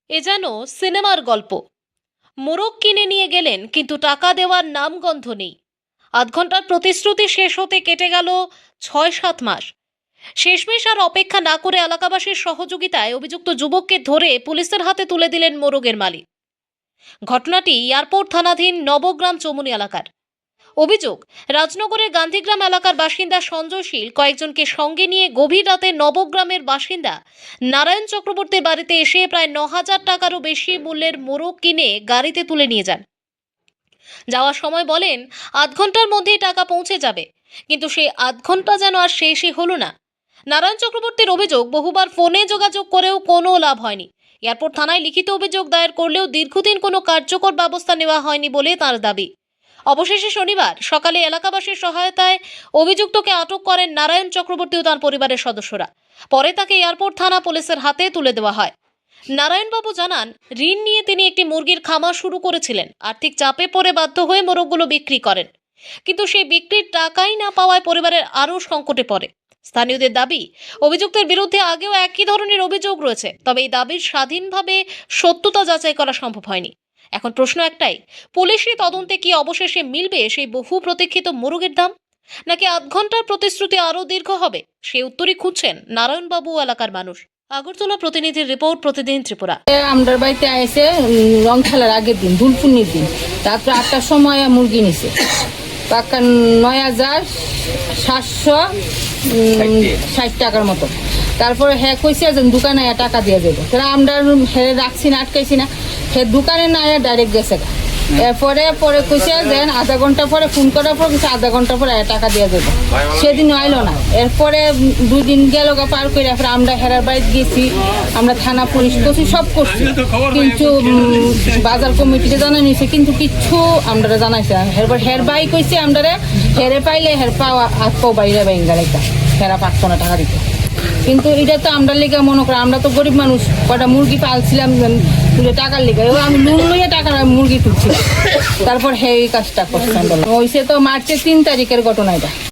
এ যেন সিনেমার গল্প। মোরগ কিনে নিয়ে গেলেন, কিন্তু টাকা দেওয়ার নামগন্ধ নেই। আধ ঘন্টার প্রতিশ্রুতি শেষ হতে কেটে গেল ৬-৭ মাস। শেষমেশ আর অপেক্ষা না করে এলাকাবাসীর সহযোগিতায় অভিযুক্ত যুবককে ধরে পুলিশের হাতে তুলে দিলেন মোরগের মালিক। ঘটনাটি এয়ারপোর্ট থানাধীন নবগ্রাম চৌমুনি এলাকার। অভিযোগ, রাজনগরের গান্ধীগ্রাম এলাকার বাসিন্দা সঞ্জয় শীল কয়েকজনকে সঙ্গে নিয়ে গভীর রাতে নবগ্রামের বাসিন্দা নারায়ণ চক্রবর্তীর বাড়িতে এসে প্রায় ৯,০০০ টাকারও বেশি মূল্যের মোরগ কিনে গাড়িতে তুলে নিয়ে যান। যাওয়ার সময় বলেন আধ ঘন্টার মধ্যেই টাকা পৌঁছে যাবে, কিন্তু সেই আধ ঘন্টা যেন আর শেষই হলো না। নারায়ণ চক্রবর্তীর অভিযোগ, বহুবার ফোনে যোগাযোগ করেও কোনো লাভ হয়নি। এয়ারপোর্ট থানায় লিখিত অভিযোগ দায়ের করলেও দীর্ঘদিন কোনো কার্যকর ব্যবস্থা নেওয়া হয়নি বলে তার দাবি। অবশেষে শনিবার সকালে এলাকাবাসীর সহায়তায় অভিযুক্তকে আটক করেন নারায়ণ চক্রবর্তী ও তার পরিবারের সদস্যরা। পরে তাকে এয়ারপোর্ট থানা পুলিশের হাতে তুলে দেওয়া হয়। নারায়ণবাবু জানান, ঋণ নিয়ে তিনি একটি মুরগির খামার শুরু করেছিলেন। আর্থিক চাপে পড়ে বাধ্য হয়ে মোরগগুলো বিক্রি করেন, কিন্তু সেই বিক্রির টাকাই না পাওয়ায় পরিবারের আরও সংকটে পড়ে। স্থানীয়দের দাবি, অভিযুক্তের বিরুদ্ধে আগেও একই ধরনের অভিযোগ রয়েছে, তবে এই দাবির স্বাধীনভাবে সত্যতা যাচাই করা সম্ভব হয়নি। এখন প্রশ্ন একটাই, পুলিশি তদন্তে কি অবশেষে মিলবে সেই বহু প্রতীক্ষিত মোরগের দাম, নাকি আধ ঘন্টার প্রতিশ্রুতি আরও দীর্ঘ হবে? সেই উত্তরই খুঁজছেন নারায়ণবাবু এলাকার মানুষ। আগরতলা প্রতিনিধির রিপোর্ট, প্রতিদিন ত্রিপুরা। আমরা বাড়িতে আইসে রং খেলার আগের দিন, দুলপুর্ণির দিন, রাত্রে 8টার সময় মুরগি নিছে পাক্কা ৯,৭৬০ টাকার মতো। তারপরে হ্যাঁ কইছে যে দোকানে টাকা দিয়ে যাবে, তারা আমরা হ্যাঁ রাখছি না, আটকাইছি না, হ্যাঁ দোকানে না ডাইরেক্ট গেছে। এরপরে পরে কইছে যে আধা ঘন্টা পরে ফোন করার পর কিছু আধা ঘন্টা পরে টাকা দিয়ে যাবে, সেদিন আইলো না। এরপরে 2 দিন গেল পার করে আমরা হেরার বাড়িতে গেছি, আমরা থানা পুলিশ করছি, সব করছি, কিন্তু বাজার কমিটিকে জানা নিয়েছে, কিন্তু কিচ্ছু আমরা জানাইছে। এরপর হের বাই কইছে আমরা হেরে পাইলে হের পাওয়া আজকেও বাইরে বেঙ্গাল একটা হেরা 500 টাকা দিতে। কিন্তু এটা তো আমরা লেগে মনে করি, আমরা তো গরিব মানুষ, কটা মুরগি পালছিলাম টাকার লেগে, আমি লোন লইয়ে টাকা মুরগি তুলছিলাম। তারপর এই কাজটা করছিলাম। হয়েছে তো মার্চের 3 তারিখের ঘটনা এটা।